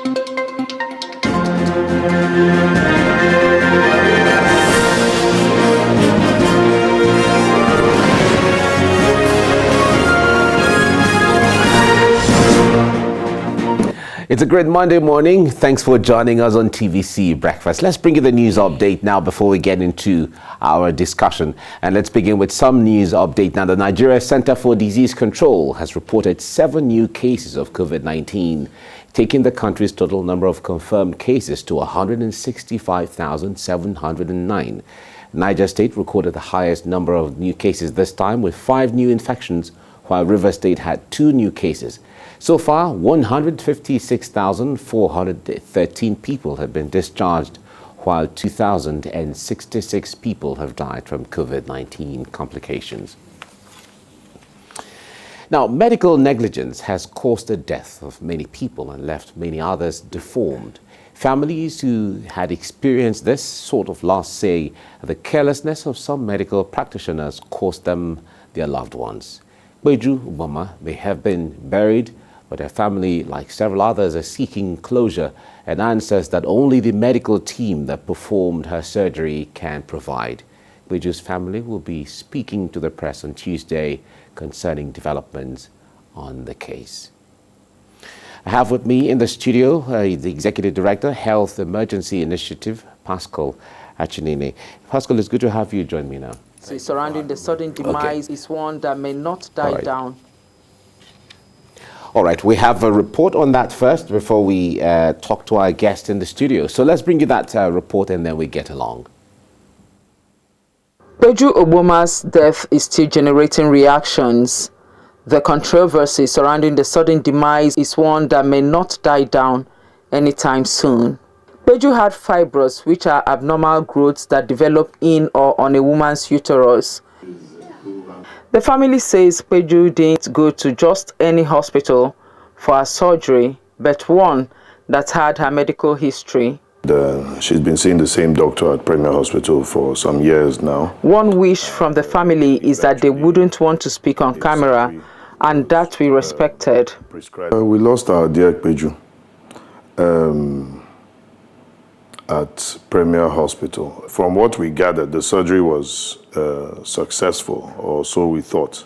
It's a great Monday morning. Thanks for joining us on TVC Breakfast. Let's bring you the news update now before we get into our discussion. And let's begin with some news update now. The Nigeria Center for Disease Control has reported 7 new cases of COVID-19, taking the country's total number of confirmed cases to 165,709. Niger State recorded the highest number of new cases this time with 5 new infections, while River State had 2 new cases. So far, 156,413 people have been discharged, while 2,066 people have died from COVID-19 complications. Now, medical negligence has caused the death of many people and left many others deformed. Families who had experienced this sort of loss say the carelessness of some medical practitioners cost them their loved ones. Peju, Ugboma may have been buried, but her family, like several others, are seeking closure and answers that only the medical team that performed her surgery can provide. Peju's family will be speaking to the press on Tuesday concerning developments on the case. I have with me in the studio the Executive Director, Health Emergency Initiative, Pascal Achinene. Pascal, it's good to have you join me now. Surrounding the sudden demise is one that may not die down. All right, we have a report on that first before we talk to our guest in the studio. So let's bring you that report and then we get along. Peju Ugboma's death is still generating reactions. The controversy surrounding the sudden demise is one that may not die down anytime soon. Peju had fibroids, which are abnormal growths that develop in or on a woman's uterus. The family says Peju didn't go to just any hospital for her surgery, but one that had her medical history. She's been seeing the same doctor at Premier Hospital for some years now. One wish from the family is that they wouldn't want to speak on camera, and that we respected. We lost our dear Peju at Premier Hospital. From what we gathered, the surgery was successful, or so we thought.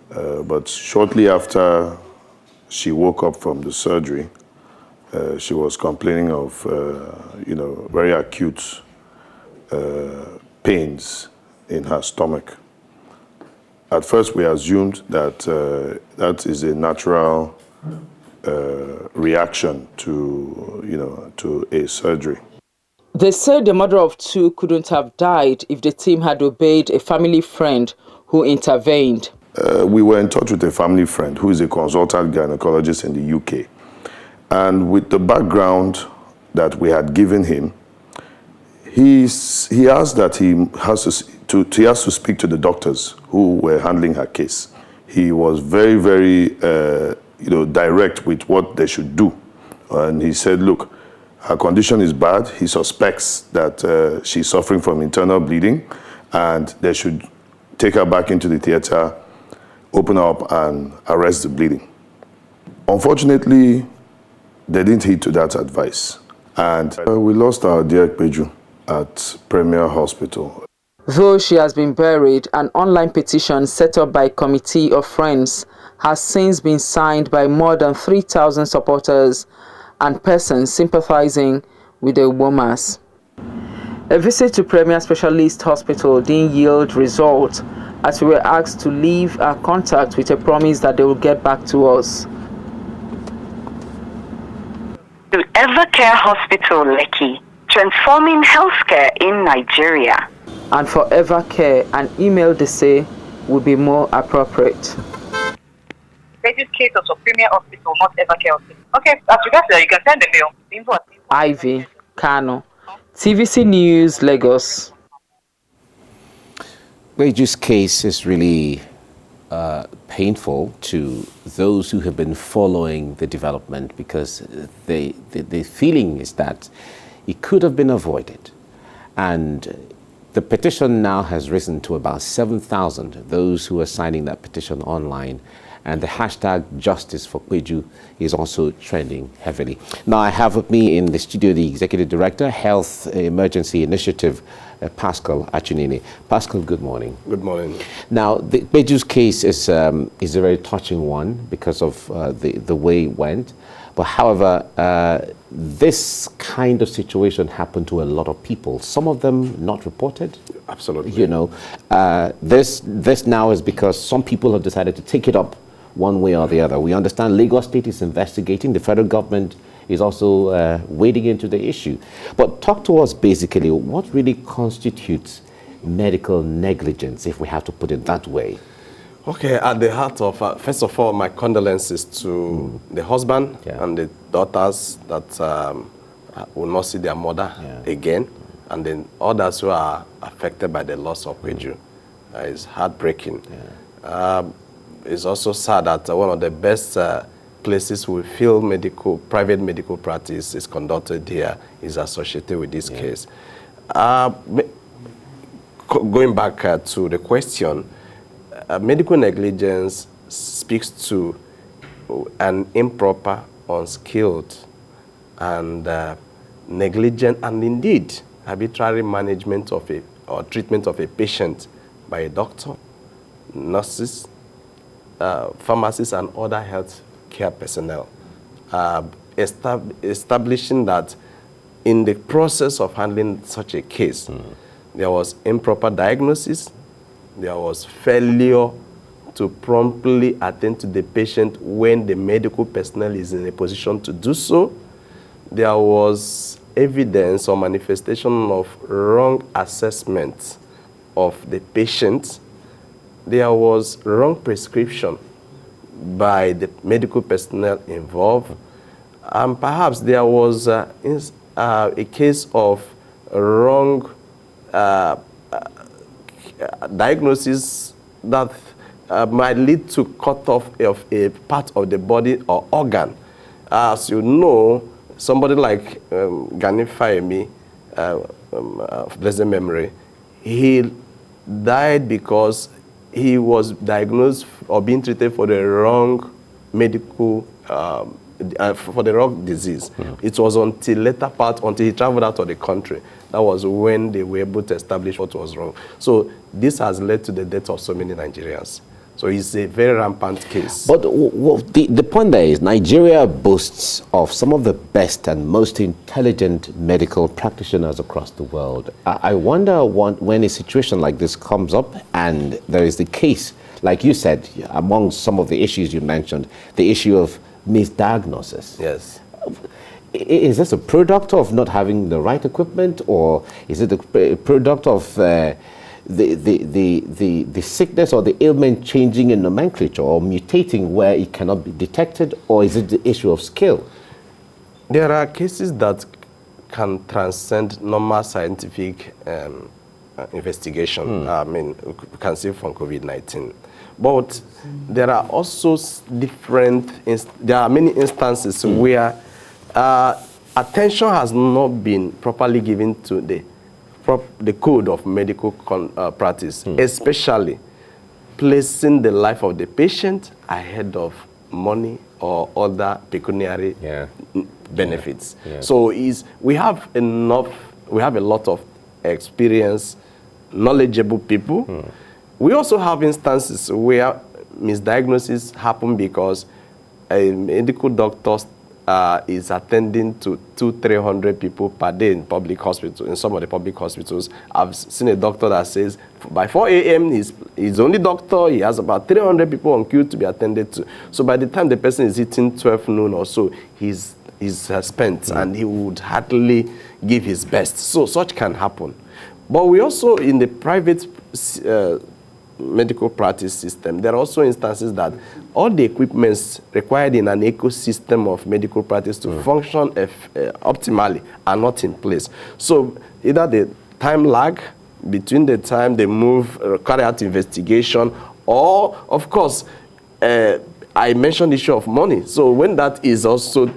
But shortly after she woke up from the surgery, she was complaining of, very acute pains in her stomach. At first, we assumed that that is a natural reaction to a surgery. They said the mother of 2 couldn't have died if the team had obeyed a family friend who intervened. We were in touch with a family friend who is a consultant gynecologist in the UK. And with the background that we had given him, he asked that he has to speak to the doctors who were handling her case. He was very, very direct with what they should do. And he said, look, her condition is bad. He suspects that she's suffering from internal bleeding, and they should take her back into the theater, open her up, and arrest the bleeding. Unfortunately, they didn't heed to that advice. And we lost our dear Peju at Premier Hospital. Though she has been buried, an online petition set up by a committee of friends has since been signed by more than 3,000 supporters and persons sympathizing with the Ugbomas. A visit to Premier Specialist Hospital didn't yield results, as we were asked to leave our contact with a promise that they will get back to us. To Evercare Hospital, Lekki, transforming healthcare in Nigeria. And for Evercare, an email they say would be more appropriate. This case of Premier Hospital, not Evercare Hospital. Okay, as regards that, you can send the mail. Ivy Kano, TVC News, Lagos. Peju's case is really painful to those who have been following the development, because the feeling is that it could have been avoided. And the petition now has risen to about 7,000, those who are signing that petition online. and the hashtag Justice for Peju is also trending heavily. Now, I have with me in the studio the Executive Director, Health Emergency Initiative, Pascal Achinini. Pascal, good morning. Good morning. Now, the Peju's case is a very touching one because of the way it went. But however, this kind of situation happened to a lot of people. Some of them not reported. Absolutely. You know, this now is because some people have decided to take it up one way or the other. We understand Lagos State is investigating. The federal government is also wading into the issue. But talk to us basically, what really constitutes medical negligence, if we have to put it that way? Okay, at the heart of, first of all, my condolences to the husband and the daughters that will not see their mother again, and then others who are affected by the loss of Peju. It's heartbreaking. It's also sad that one of the best places we feel private medical practice is conducted here is associated with this case. Going back to the question, medical negligence speaks to an improper, unskilled, and negligent, and indeed arbitrary management of or treatment of a patient by a doctor, nurses, pharmacists, and other health care personnel, establishing that in the process of handling such a case, there was improper diagnosis, there was failure to promptly attend to the patient when the medical personnel is in a position to do so. There was evidence or manifestation of wrong assessment of the patient. There was wrong prescription by the medical personnel involved. And perhaps there was a case of wrong diagnosis that might lead to cut off of a part of the body or organ. As you know, somebody like Gani Fayemi, of blessed memory, he died because he was diagnosed or being treated for the wrong medical, for the wrong disease. It was until later part, until he traveled out of the country, that was when they were able to establish what was wrong. So this has led to the death of so many Nigerians. So it's a very rampant case. But the point there is Nigeria boasts of some of the best and most intelligent medical practitioners across the world. I wonder when a situation like this comes up and there is the case, like you said, among some of the issues you mentioned, the issue of misdiagnosis. Yes. Is this a product of not having the right equipment, or is it a product of the sickness or the ailment changing in nomenclature or mutating where it cannot be detected, or is it the issue of skill? There are cases that can transcend normal scientific investigation. I mean, we can see from COVID-19. But there are also there are many instances where attention has not been properly given to the code of medical practice, especially placing the life of the patient ahead of money or other pecuniary benefits. So we have a lot of experienced, knowledgeable people. We also have instances where misdiagnosis happen because a medical doctor is attending to 200-300 people per day in public hospitals. In some of the public hospitals, I've seen a doctor that says by 4 a.m. he's the only doctor. He has about 300 people on queue to be attended to. So by the time the person is hitting 12 noon or so, he's spent and he would hardly give his best. So such can happen. But we also, in the private medical practice system, there are also instances that all the equipments required in an ecosystem of medical practice to function optimally are not in place. So either the time lag between the time they move, carry out investigation, or of course, I mentioned the issue of money. So when that is also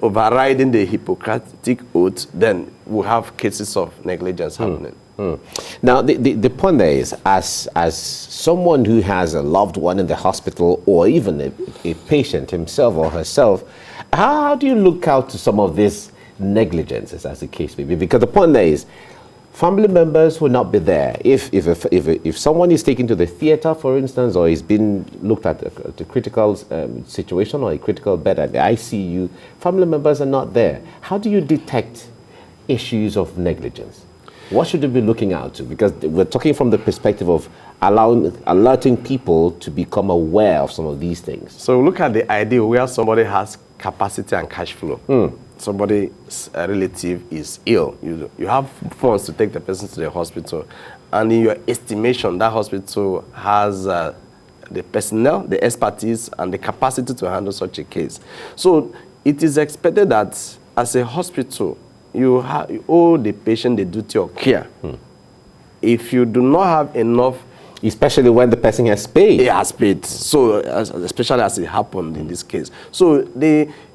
overriding the Hippocratic oath, then we'll have cases of negligence happening. Now, the point there is, as someone who has a loved one in the hospital, or even a patient himself or herself, how do you look out to some of these negligences, as the case may be? Because the point there is, family members will not be there. If someone is taken to the theater, for instance, or is being looked at a critical situation or a critical bed at the ICU, family members are not there. How do you detect issues of negligence? What should we be looking out to? Because we're talking from the perspective of alerting people to become aware of some of these things. So look at the idea where somebody has capacity and cash flow. Somebody's relative is ill. You have funds to take the person to the hospital, and in your estimation, that hospital has the personnel, the expertise, and the capacity to handle such a case. So it is expected that as a hospital, you owe the patient the duty of care. If you do not have enough, especially when the person has paid. He has paid. So especially as it happened in this case. So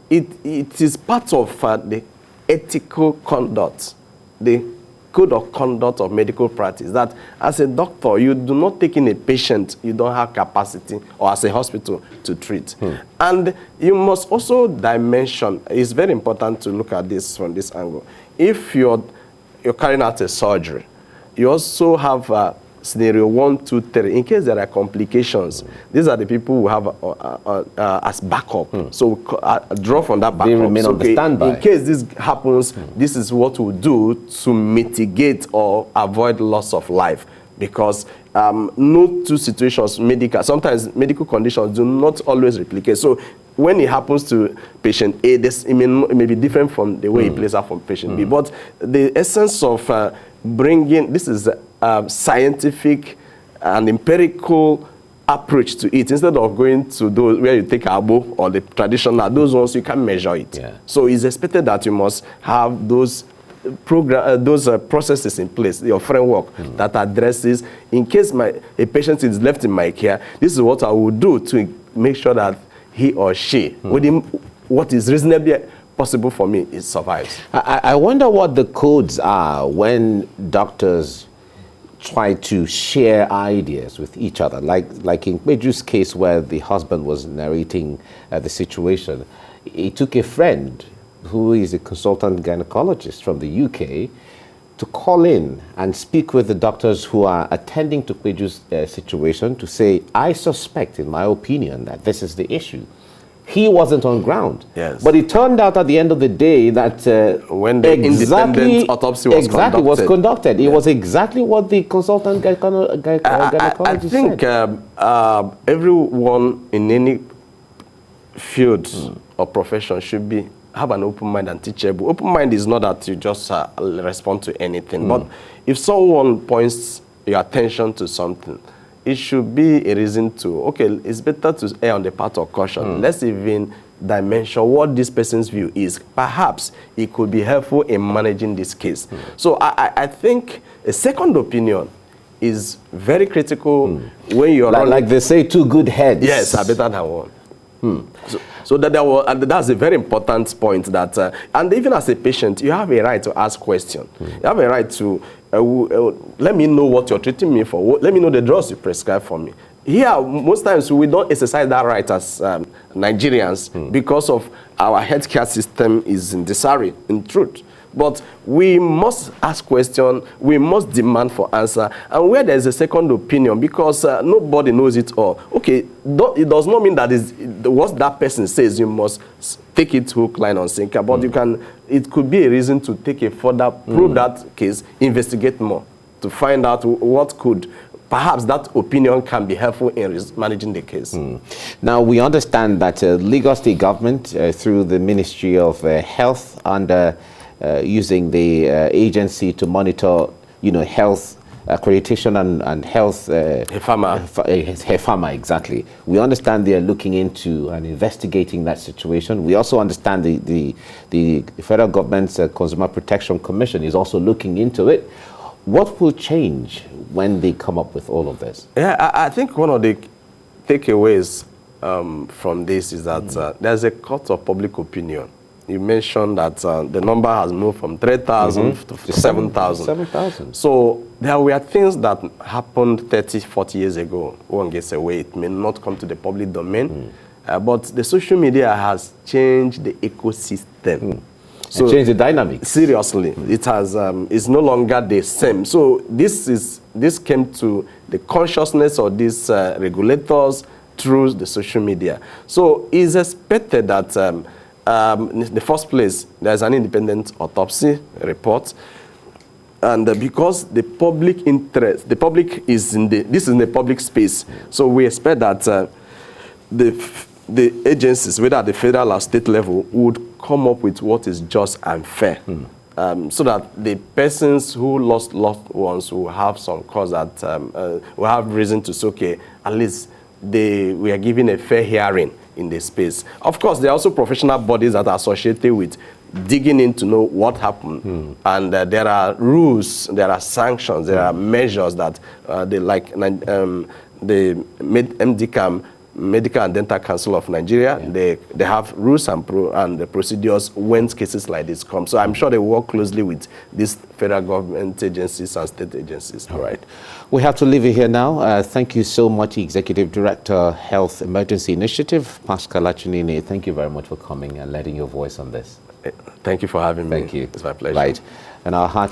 it is part of the ethical conduct, the code of conduct of medical practice, that as a doctor, you do not take in a patient you don't have capacity, or as a hospital, to treat. And you must also dimension. It's very important to look at this from this angle. If you're carrying out a surgery, you also have scenario 1, 2, 3. In case there are complications, these are the people who have as backup. So draw from that backup. They remain on the standby. In case this happens, this is what we do to mitigate or avoid loss of life. Because no two situations, sometimes medical conditions do not always replicate. So when it happens to patient A, it may be different from the way it plays out from patient B. But the essence of bringing, this is scientific and empirical approach to it, instead of going to those where you take abo or the traditional, those ones you can measure it. So it's expected that you must have those processes in place, your framework that addresses, in case a patient is left in my care, this is what I will do to make sure that he or she, within what is reasonably possible for me, it survives. I wonder what the codes are when doctors try to share ideas with each other, like in Peju's case, where the husband was narrating the situation. He took a friend who is a consultant gynecologist from the UK to call in and speak with the doctors who are attending to Peju's situation to say, I suspect, in my opinion, that this is the issue. He wasn't on ground. Yes. But it turned out at the end of the day that when the independent autopsy was conducted, it was exactly what the consultant gynecologist said. I think everyone in any field or profession should have an open mind and teachable. Open mind is not that you just respond to anything, but if someone points your attention to something, it should be a reason to, okay, it's better to err on the part of caution. Let's even dimension what this person's view is. Perhaps it could be helpful in managing this case. So I think a second opinion is very critical when you're like they say, 2 good heads. Yes, are better than one. So and that's a very important point, that and even as a patient, you have a right to ask questions. You have a right to let me know what you're treating me for. Let me know the drugs you prescribe for me. Here, most times we don't exercise that right as Nigerians because of our healthcare system is in disarray, in truth. But we must ask questions, we must demand for answer, and where there is a second opinion, because nobody knows it all. Okay, it does not mean that what that person says, you must take it hook, line, and sinker, but it could be a reason to take a further, probe that case, investigate more, to find out what could, perhaps that opinion can be helpful in managing the case. Now, we understand that Lagos State government, through the Ministry of Health, under using the agency to monitor, health accreditation and health. HEFAMA, exactly. We understand they are looking into and investigating that situation. We also understand the federal government's Consumer Protection Commission is also looking into it. What will change when they come up with all of this? Yeah, I think one of the takeaways from this is that there's a court of public opinion you mentioned that the number has moved from 3,000 to 7,000. 7,000. So there were things that happened 30, 40 years ago. One gets away. It may not come to the public domain. But the social media has changed the ecosystem. So change the dynamics. Seriously, it has. It's no longer the same. So this came to the consciousness of these regulators through the social media. So it's expected that in the first place there's an independent autopsy report, and because the public interest, the public is in this is in the public space. So we expect that the agencies, whether at the federal or state level, would come up with what is just and fair, so that the persons who lost loved ones will have some cause that will have reason to say, okay, at least we are given a fair hearing in the space. Of course, there are also professional bodies that are associated with digging in to know what happened, and there are rules, there are sanctions, there are measures that the MDCAM, Medical and Dental Council of Nigeria, they have rules and the procedures when cases like this come. So I'm sure they work closely with these federal government agencies and state agencies. All right. We have to leave it here now. Thank you so much, Executive Director, Health Emergency Initiative, Pascal Achinini. Thank you very much for coming and letting your voice on this. Thank you for having me. Thank you. It's my pleasure. Right. And our heart